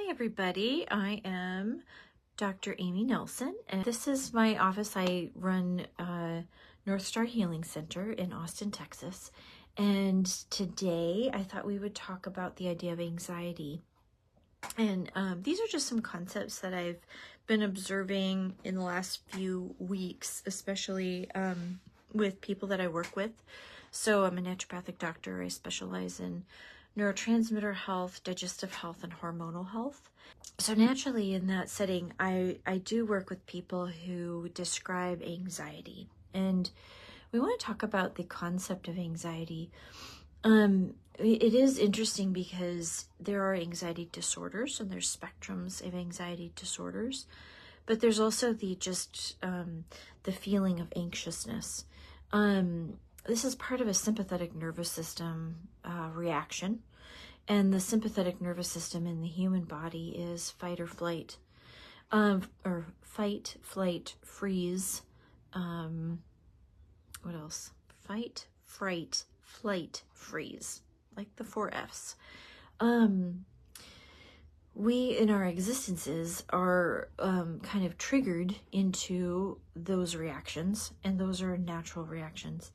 everybody. I am Dr. Amy Nelson, and this is my office. I run North Star Healing Center in Austin, Texas. And today I thought we would talk about the idea of anxiety. And these are just some concepts that I've been observing in the last few weeks, especially with people that I work with. So I'm a naturopathic doctor. I specialize in neurotransmitter health, digestive health, and hormonal health. So naturally in that setting, I do work with people who describe anxiety. And we want to talk about the concept of anxiety. It is interesting because there are anxiety disorders and there's spectrums of anxiety disorders, but there's also the feeling of anxiousness. This is part of a sympathetic nervous system reaction, and the sympathetic nervous system in the human body is fight or flight, or fight, flight, freeze. What else? Fight, fright, flight, freeze, like the 4 F's. We in our existences are kind of triggered into those reactions, and those are natural reactions.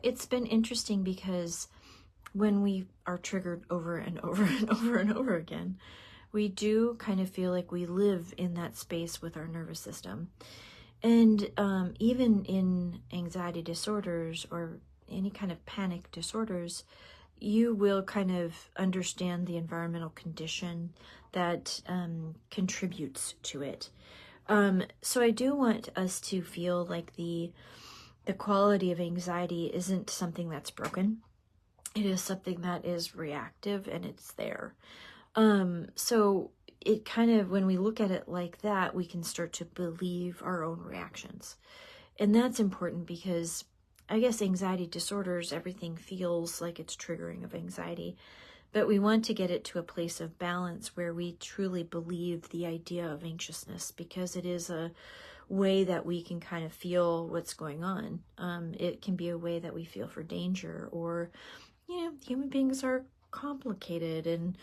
It's been interesting because when we are triggered over and over and over and over again, we do kind of feel like we live in that space with our nervous system. And even in anxiety disorders or any kind of panic disorders, you will kind of understand the environmental condition that contributes to it. So I do want us to feel like the quality of anxiety isn't something that's broken. It is something that is reactive and it's there. So it kind of, when we look at it like that, we can start to believe our own reactions. And that's important because I guess anxiety disorders, everything feels like it's triggering of anxiety, but we want to get it to a place of balance where we truly believe the idea of anxiousness, because it is a way that we can kind of feel what's going on. It can be a way that we feel for danger, or, human beings are complicated, and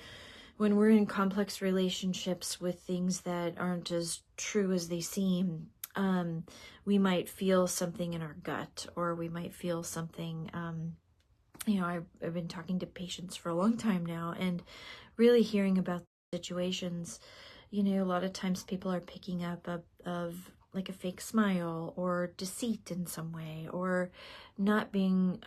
when we're in complex relationships with things that aren't as true as they seem, we might feel something in our gut, or we might feel something, I've been talking to patients for a long time now and really hearing about situations. A lot of times people are picking up of like a fake smile or deceit in some way, or not being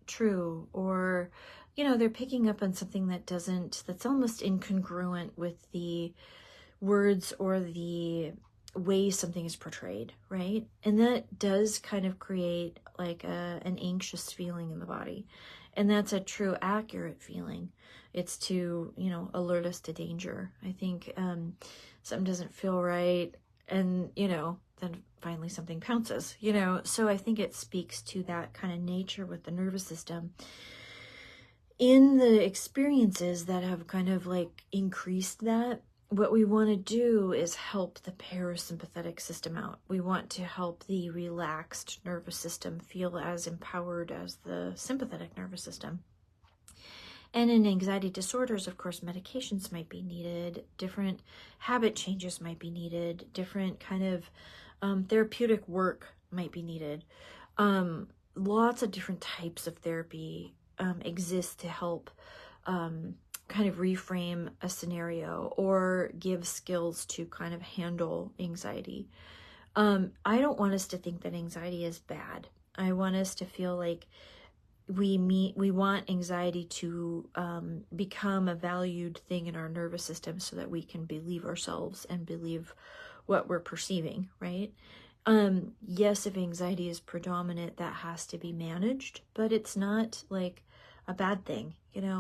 true, or they're picking up on something that's almost incongruent with the words or the way something is portrayed, right? And that does kind of create like an anxious feeling in the body. And that's a true, accurate feeling. It's to, alert us to danger. I think something doesn't feel right, and, then finally something pounces, So I think it speaks to that kind of nature with the nervous system. In the experiences that have kind of like increased that, what we want to do is help the parasympathetic system out. We want to help the relaxed nervous system feel as empowered as the sympathetic nervous system. And in anxiety disorders, of course, medications might be needed, different habit changes might be needed, different kind of therapeutic work might be needed. Lots of different types of therapy exist to help kind of reframe a scenario or give skills to kind of handle anxiety. I don't want us to think that anxiety is bad. I want us to feel like we want anxiety to become a valued thing in our nervous system so that we can believe ourselves and believe what we're perceiving, right? Yes, if anxiety is predominant, that has to be managed, but it's not like a bad thing.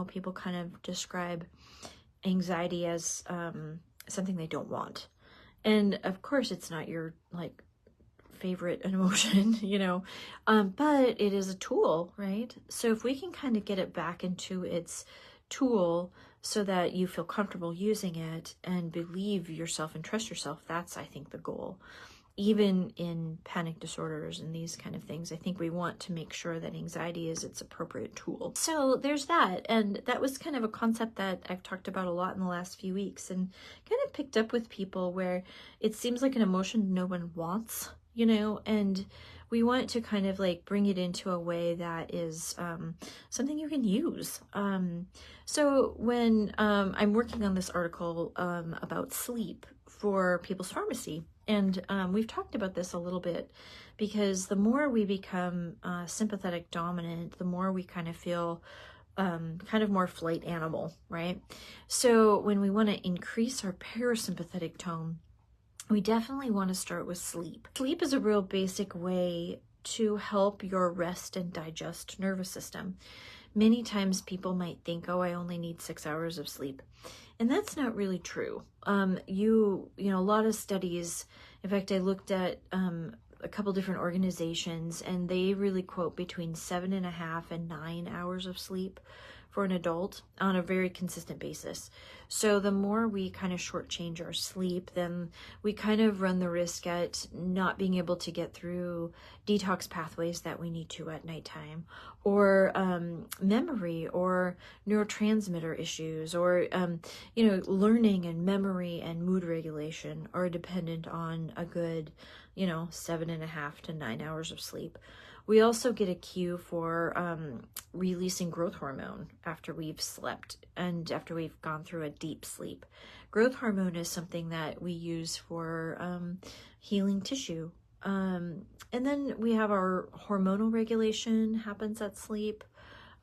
People kind of describe anxiety as something they don't want. And of course, it's not your like favorite emotion, but it is a tool, right? So if we can kind of get it back into its tool so that you feel comfortable using it and believe yourself and trust yourself, that's, I think, the goal. even in panic disorders and these kind of things, I think we want to make sure that anxiety is its appropriate tool. So there's that. And that was kind of a concept that I've talked about a lot in the last few weeks, and kind of picked up with people where it seems like an emotion no one wants, you know, and we want to kind of like bring it into a way that is something you can use. So when I'm working on this article about sleep for People's Pharmacy, and we've talked about this a little bit, because the more we become sympathetic dominant, the more we kind of feel kind of more flight animal, right? So when we want to increase our parasympathetic tone, we definitely want to start with sleep. Sleep is a real basic way to help your rest and digest nervous system. Many times people might think, oh, I only need 6 hours of sleep. And that's not really true. You know, a lot of studies, in fact, I looked at a couple different organizations, and they really quote between 7.5 and 9 hours of sleep for an adult on a very consistent basis. So the more we kind of shortchange our sleep, then we kind of run the risk at not being able to get through detox pathways that we need to at nighttime, or memory or neurotransmitter issues, or you know, learning and memory and mood regulation are dependent on a good, you know, 7.5 to 9 hours of sleep. We also get a cue for releasing growth hormone after we've slept and after we've gone through a deep sleep. Growth hormone is something that we use for healing tissue. And then we have our hormonal regulation happens at sleep,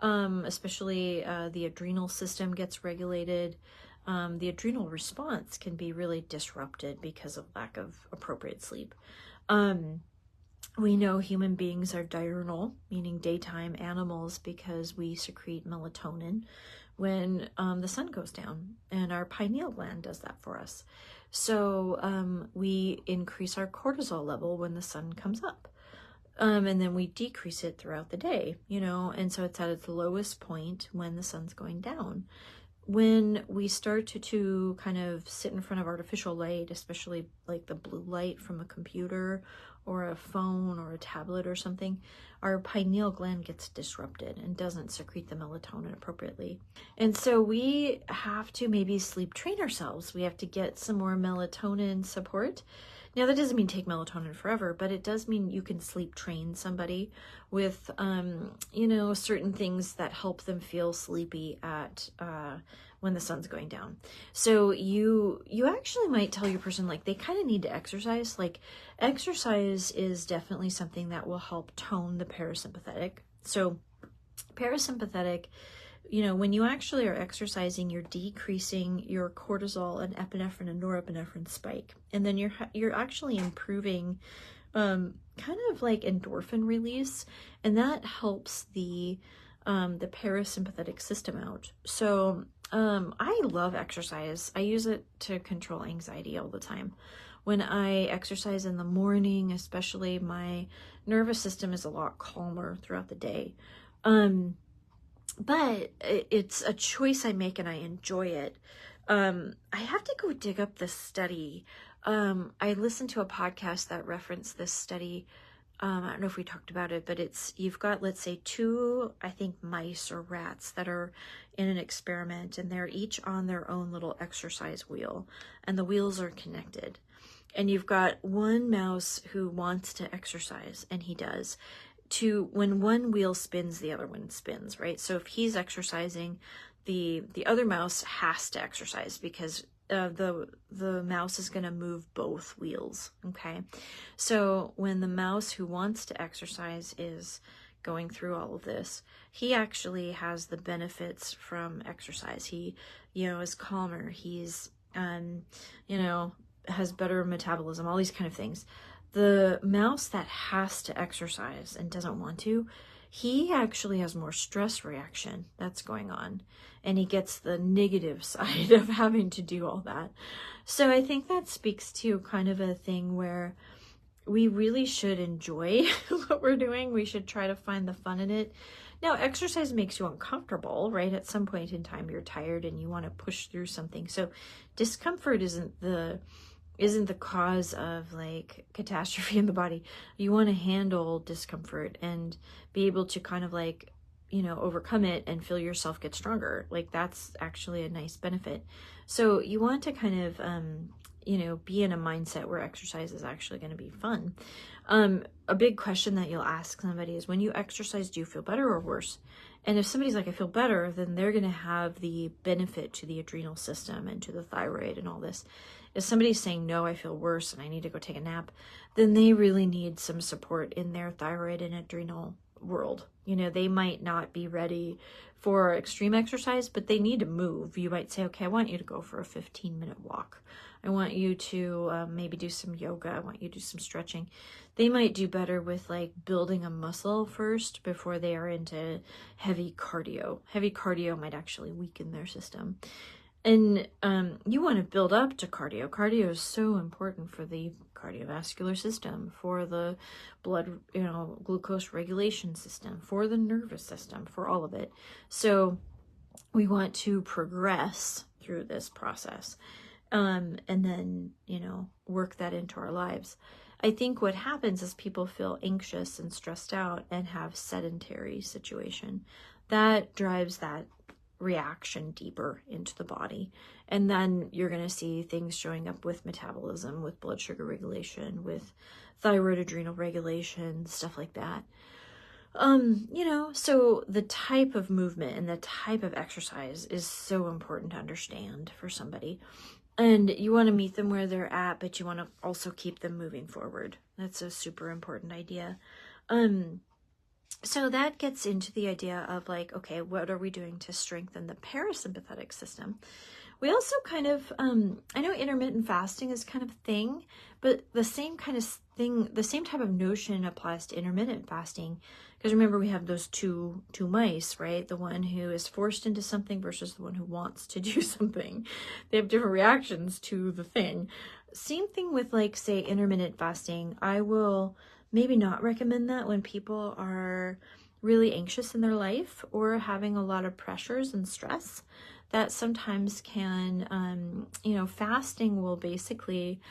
especially the adrenal system gets regulated. The adrenal response can be really disrupted because of lack of appropriate sleep. We know human beings are diurnal, meaning daytime animals, because we secrete melatonin when the sun goes down, and our pineal gland does that for us. So we increase our cortisol level when the sun comes up, and then we decrease it throughout the day, you know, and so it's at its lowest point when the sun's going down. When we start to kind of sit in front of artificial light, especially like the blue light from a computer or a phone or a tablet or something, our pineal gland gets disrupted and doesn't secrete the melatonin appropriately. And so we have to maybe sleep train ourselves. We have to get some more melatonin support. Now, that doesn't mean take melatonin forever, but it does mean you can sleep train somebody with, you know, certain things that help them feel sleepy at when the sun's going down. So you actually might tell your person, like, they kind of need to exercise. Like, exercise is definitely something that will help tone the parasympathetic. So parasympathetic, you know, when you actually are exercising, you're decreasing your cortisol and epinephrine and norepinephrine spike, and then you're actually improving kind of like endorphin release, and that helps the parasympathetic system out. So I love exercise. I use it to control anxiety all the time. When I exercise in the morning, especially, my nervous system is a lot calmer throughout the day. But it's a choice I make, and I enjoy it. I have to go dig up this study. I listened to a podcast that referenced this study. I don't know if we talked about it, but you've got, let's say, 2, I think, mice or rats that are in an experiment, and they're each on their own little exercise wheel, and the wheels are connected. And you've got one mouse who wants to exercise, and he does. When one wheel spins, the other one spins, right? So if he's exercising, the other mouse has to exercise, because the mouse is going to move both wheels. Okay, so when the mouse who wants to exercise is going through all of this, he actually has the benefits from exercise. He, you know, is calmer. He's you know, has better metabolism, all these kind of things. The mouse that has to exercise and doesn't want to, he actually has more stress reaction that's going on, and he gets the negative side of having to do all that. So I think that speaks to kind of a thing where we really should enjoy what we're doing. We should try to find the fun in it. Now, exercise makes you uncomfortable, right? At some point in time, you're tired and you want to push through something. So discomfort isn't the isn't the cause of like catastrophe in the body. You want to handle discomfort and be able to kind of like, you know, overcome it and feel yourself get stronger. Like that's actually a nice benefit. So you want to kind of, you know, be in a mindset where exercise is actually going to be fun. A big question that you'll ask somebody is, when you exercise, do you feel better or worse? And if somebody's like, I feel better, then they're going to have the benefit to the adrenal system and to the thyroid and all this. If somebody's saying, no, I feel worse and I need to go take a nap, then they really need some support in their thyroid and adrenal world. You know, they might not be ready for extreme exercise, but they need to move. You might say, okay, I want you to go for a 15-minute walk. I want you to maybe do some yoga. I want you to do some stretching. They might do better with like building a muscle first before they are into heavy cardio. Heavy cardio might actually weaken their system. And you want to build up to cardio. Cardio is so important for the cardiovascular system, for the blood, you know, glucose regulation system, for the nervous system, for all of it. So we want to progress through this process. And then, you know, work that into our lives. I think what happens is people feel anxious and stressed out and have sedentary situation. That drives that reaction deeper into the body. And then you're going to see things showing up with metabolism, with blood sugar regulation, with thyroid adrenal regulation, stuff like that. You know, so the type of movement and the type of exercise is so important to understand for somebody. And you want to meet them where they're at, but you want to also keep them moving forward. That's a super important idea. So that gets into the idea of like, okay, what are we doing to strengthen the parasympathetic system? We also kind of, I know intermittent fasting is kind of a thing, but the same kind of thing, the same type of notion applies to intermittent fasting. Because remember, we have those two mice, right? The one who is forced into something versus the one who wants to do something. They have different reactions to the thing. Same thing with like, say, intermittent fasting. I will maybe not recommend that when people are really anxious in their life or having a lot of pressures and stress. That sometimes can, you know, fasting will basically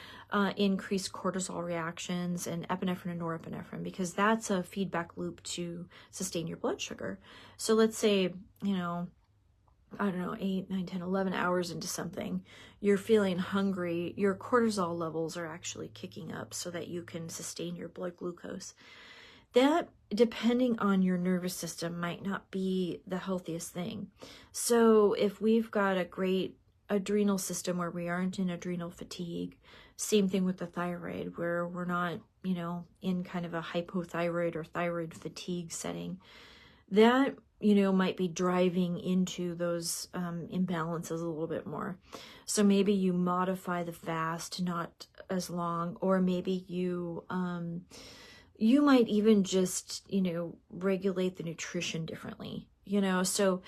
increase cortisol reactions and epinephrine and norepinephrine, because that's a feedback loop to sustain your blood sugar. So let's say, you know, I don't know, 8, 9, 10, 11 hours into something, you're feeling hungry, your cortisol levels are actually kicking up so that you can sustain your blood glucose. That, depending on your nervous system, might not be the healthiest thing. So if we've got a great adrenal system where we aren't in adrenal fatigue, same thing with the thyroid, where we're not, you know, in kind of a hypothyroid or thyroid fatigue setting, that, you know, might be driving into those imbalances a little bit more. So maybe you modify the fast, not as long, or maybe you might even just, you know, regulate the nutrition differently, you know, so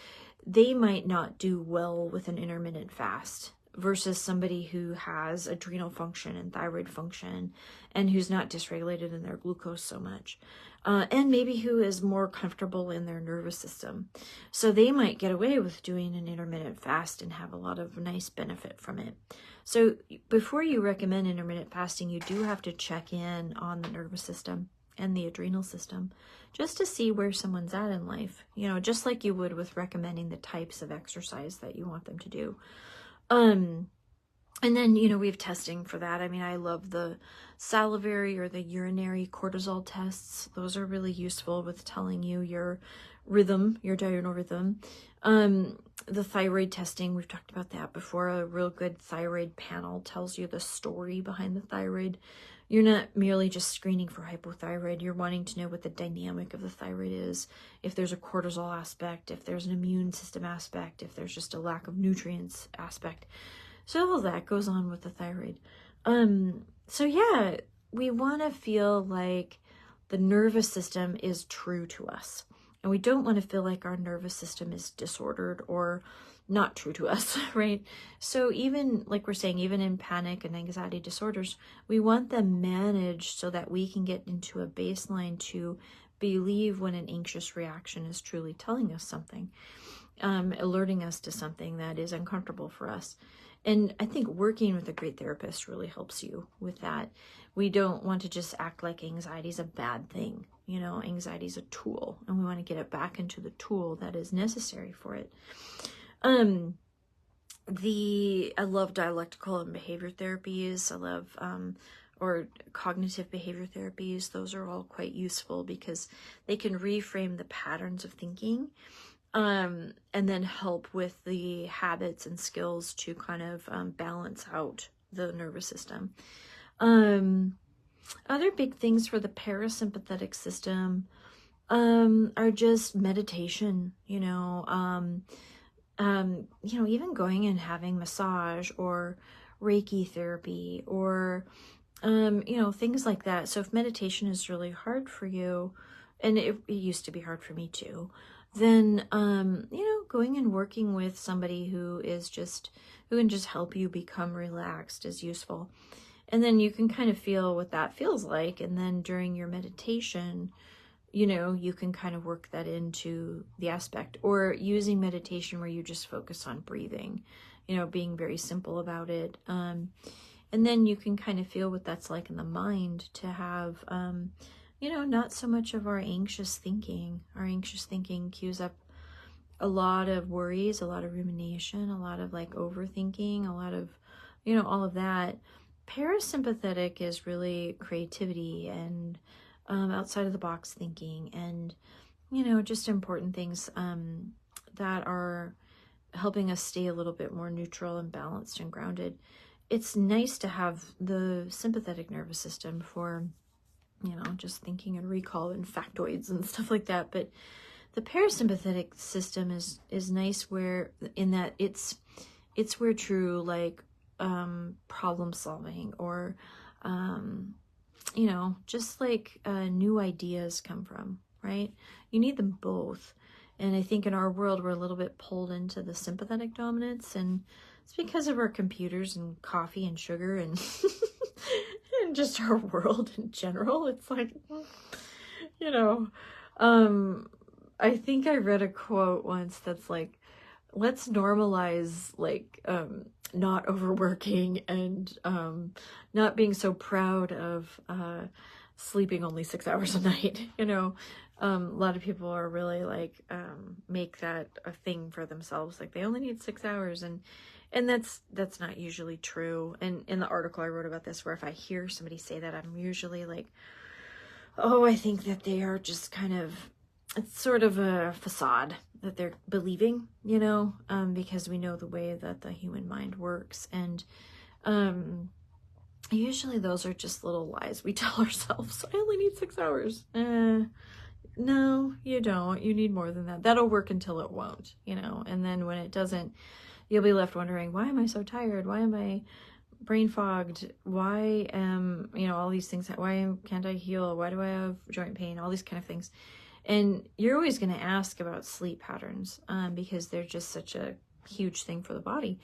they might not do well with an intermittent fast versus somebody who has adrenal function and thyroid function and who's not dysregulated in their glucose so much. And maybe who is more comfortable in their nervous system. So they might get away with doing an intermittent fast and have a lot of nice benefit from it. So before you recommend intermittent fasting, you do have to check in on the nervous system and the adrenal system just to see where someone's at in life, you know, just like you would with recommending the types of exercise that you want them to do. And then, you know, we have testing for that. I mean, I love the salivary or the urinary cortisol tests. Those are really useful with telling you your rhythm, your diurnal rhythm. The thyroid testing, we've talked about that before. A real good thyroid panel tells you the story behind the thyroid. You're not merely just screening for hypothyroid. You're wanting to know what the dynamic of the thyroid is, if there's a cortisol aspect, if there's an immune system aspect, if there's just a lack of nutrients aspect. So all that goes on with the thyroid. So yeah, we want to feel like the nervous system is true to us. And we don't want to feel like our nervous system is disordered or not true to us, right? So even, like we're saying, even in panic and anxiety disorders, we want them managed so that we can get into a baseline to believe when an anxious reaction is truly telling us something, alerting us to something that is uncomfortable for us. And I think working with a great therapist really helps you with that. We don't want to just act like anxiety is a bad thing. You know, anxiety is a tool, and we want to get it back into the tool that is necessary for it. I love dialectical and behavior therapies. I love, or cognitive behavior therapies. Those are all quite useful because they can reframe the patterns of thinking, and then help with the habits and skills to kind of balance out the nervous system. Other big things for the parasympathetic system are just meditation, even going and having massage or Reiki therapy or, things like that. So if meditation is really hard for you, and it used to be hard for me too, then, going and working with somebody who can just help you become relaxed is useful. And then you can kind of feel what that feels like. And then during your meditation, you can kind of work that into the aspect, or using meditation where you just focus on breathing, being very simple about it. And then you can kind of feel what that's like in the mind to have, not so much of our anxious thinking. Our anxious thinking cues up a lot of worries, a lot of rumination, a lot of like overthinking, a lot of, all of that. Parasympathetic is really creativity and outside of the box thinking, and just important things that are helping us stay a little bit more neutral and balanced and grounded. It's nice to have the sympathetic nervous system for just thinking and recall and factoids and stuff like that, but the parasympathetic system is nice where in that it's where true like problem solving or just like new ideas come from, right? You need them both. And I think in our world, we're a little bit pulled into the sympathetic dominance, and it's because of our computers and coffee and sugar and, and just our world in general. It's like, I think I read a quote once that's like, let's normalize like not overworking and not being so proud of sleeping only 6 hours a night. A lot of people are really like make that a thing for themselves, like they only need 6 hours, and that's not usually true. And in the article I wrote about this, where if I hear somebody say that, I'm usually like, oh, I think that they are just kind of, it's sort of a facade that they're believing, because we know the way that the human mind works. And usually those are just little lies we tell ourselves. I only need 6 hours. No, you don't. You need more than that. That'll work until it won't, and then when it doesn't, you'll be left wondering, why am I so tired? Why am I brain fogged? Why am, all these things, why can't I heal? Why do I have joint pain? All these kind of things. And you're always going to ask about sleep patterns because they're just such a huge thing for the body.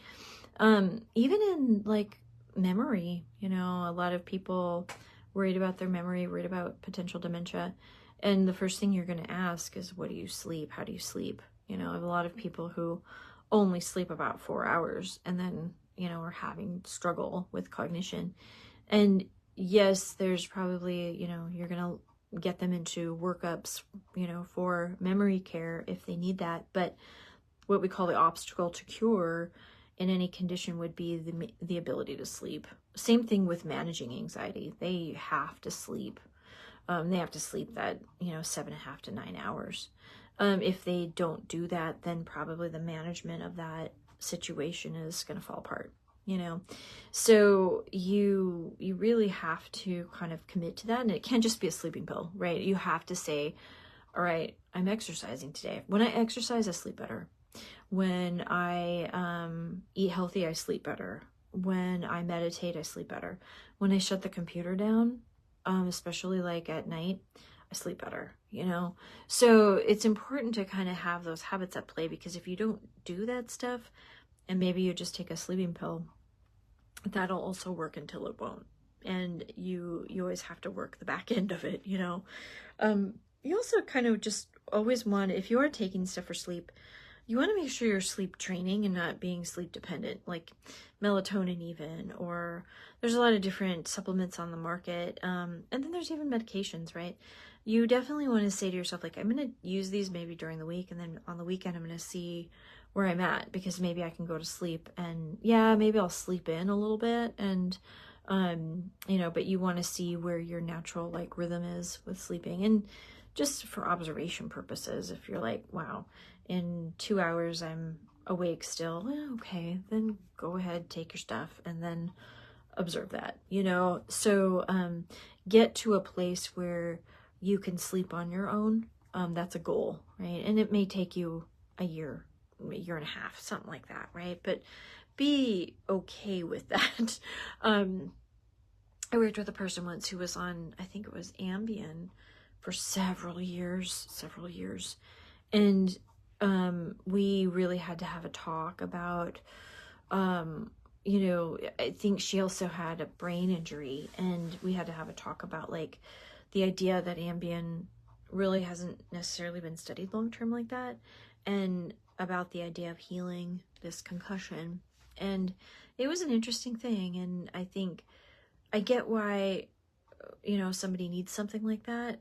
Even in like memory, a lot of people worried about their memory, worried about potential dementia. And the first thing you're going to ask is, what do you sleep? How do you sleep? I have a lot of people who only sleep about 4 hours and then, are having struggle with cognition. And yes, there's probably, you're going to get them into workups, for memory care if they need that. But what we call the obstacle to cure in any condition would be the ability to sleep. Same thing with managing anxiety. They have to sleep. They have to sleep that, 7.5 to 9 hours. If they don't do that, then probably the management of that situation is going to fall apart. So you really have to kind of commit to that, and it can't just be a sleeping pill, right? You have to say, all right, I'm exercising today. When I exercise, I sleep better. When I eat healthy, I sleep better. When I meditate, I sleep better. When I shut the computer down, especially like at night, I sleep better, So it's important to kind of have those habits at play, because if you don't do that stuff, and maybe you just take a sleeping pill, that'll also work until it won't. And you always have to work the back end of it, You also kind of just always want, if you are taking stuff for sleep, you want to make sure you're sleep training and not being sleep dependent, like melatonin even, or there's a lot of different supplements on the market. And then there's even medications, right? You definitely want to say to yourself, like, I'm going to use these maybe during the week, and then on the weekend, I'm going to see where I'm at, because maybe I can go to sleep and yeah, maybe I'll sleep in a little bit, and you know, but you want to see where your natural like rhythm is with sleeping, and just for observation purposes, if you're like, wow, in 2 hours I'm awake still, okay, then go ahead, take your stuff, and then observe that, you know. So get to a place where you can sleep on your own. That's a goal, right? And it may take you a year and a half, something like that, right? But be okay with that. I worked with a person once who was on, I think it was Ambien for several years, and we really had to have a talk about, you know, I think she also had a brain injury, and we had to have a talk about like the idea that Ambien really hasn't necessarily been studied long-term like that, and about the idea of healing this concussion. And it was an interesting thing, and I think I get why, you know, somebody needs something like that,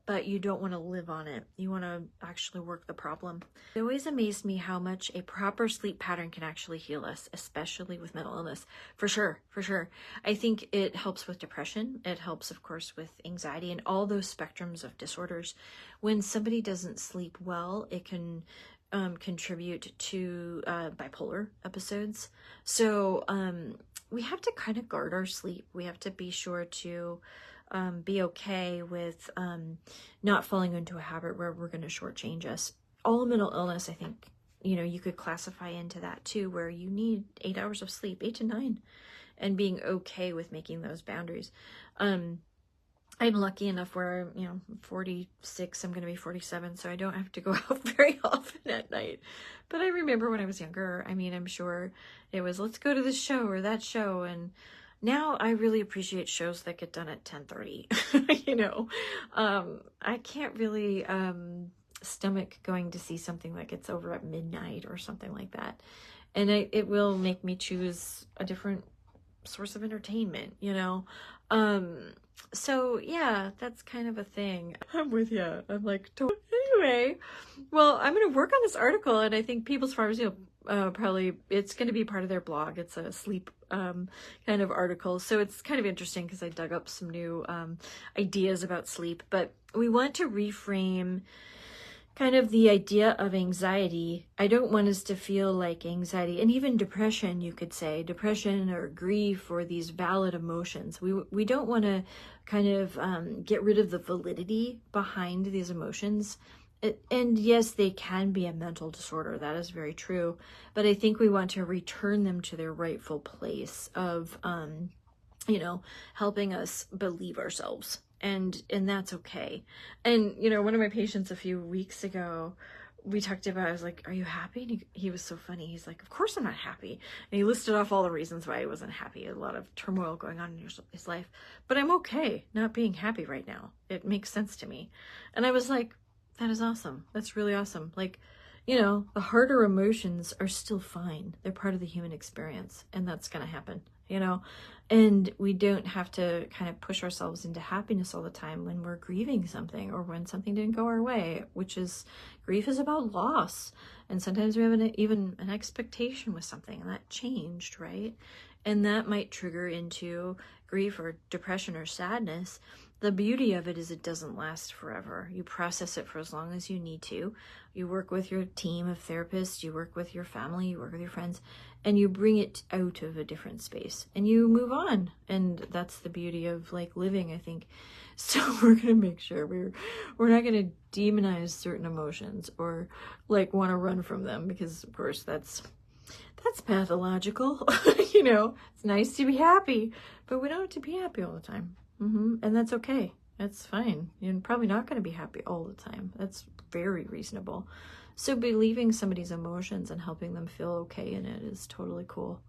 but you don't want to live on it. You want to actually work the problem. It always amazed me how much a proper sleep pattern can actually heal us, especially with mental illness. For sure, for sure. I think it helps with depression. It helps, of course, with anxiety and all those spectrums of disorders. When somebody doesn't sleep well, it can contribute to bipolar episodes. So we have to kind of guard our sleep. We have to be sure to be okay with not falling into a habit where we're going to shortchange us. All mental illness, I think, you know, you could classify into that too, where you need 8 hours of sleep, 8 to 9, and being okay with making those boundaries. I'm lucky enough where, you know, I'm 46, I'm going to be 47, so I don't have to go out very often at night. But I remember when I was younger, I mean, I'm sure it was, let's go to this show or that show. And now I really appreciate shows that get done at 10:30. You know, I can't really stomach going to see something that gets over at midnight or something like that. And it will make me choose a different source of entertainment, you know. So yeah, that's kind of a thing. I'm with you. I'm like, anyway, well, I'm going to work on this article, and I think People's Pharmacy will probably, it's going to be part of their blog. It's a sleep kind of article. So it's kind of interesting because I dug up some new ideas about sleep, but we want to reframe kind of the idea of anxiety. I don't want us to feel like anxiety, and even depression, you could say, depression or grief or these valid emotions. We don't want to kind of get rid of the validity behind these emotions. And yes, they can be a mental disorder. That is very true. But I think we want to return them to their rightful place of, you know, helping us believe ourselves. And that's okay. And, you know, one of my patients a few weeks ago, we talked about, I was like, are you happy? And he was so funny. He's like, of course I'm not happy. And he listed off all the reasons why he wasn't happy. A lot of turmoil going on in his life. But I'm okay not being happy right now. It makes sense to me. And I was like, that is awesome. That's really awesome. Like, you know, the harder emotions are still fine. They're part of the human experience. And that's going to happen, you know. And we don't have to kind of push ourselves into happiness all the time when we're grieving something or when something didn't go our way, which is, grief is about loss. And sometimes we have even an expectation with something and that changed, right? And that might trigger into grief or depression or sadness. The beauty of it is it doesn't last forever. You process it for as long as you need to. You work with your team of therapists, you work with your family, you work with your friends, and you bring it out of a different space and you move on. And that's the beauty of like living, I think. So we're going to make sure we're not going to demonize certain emotions or like want to run from them, because of course that's pathological. You know, it's nice to be happy, but we don't have to be happy all the time. And that's okay. That's fine. You're probably not going to be happy all the time. That's very reasonable. So believing somebody's emotions and helping them feel okay in it is totally cool.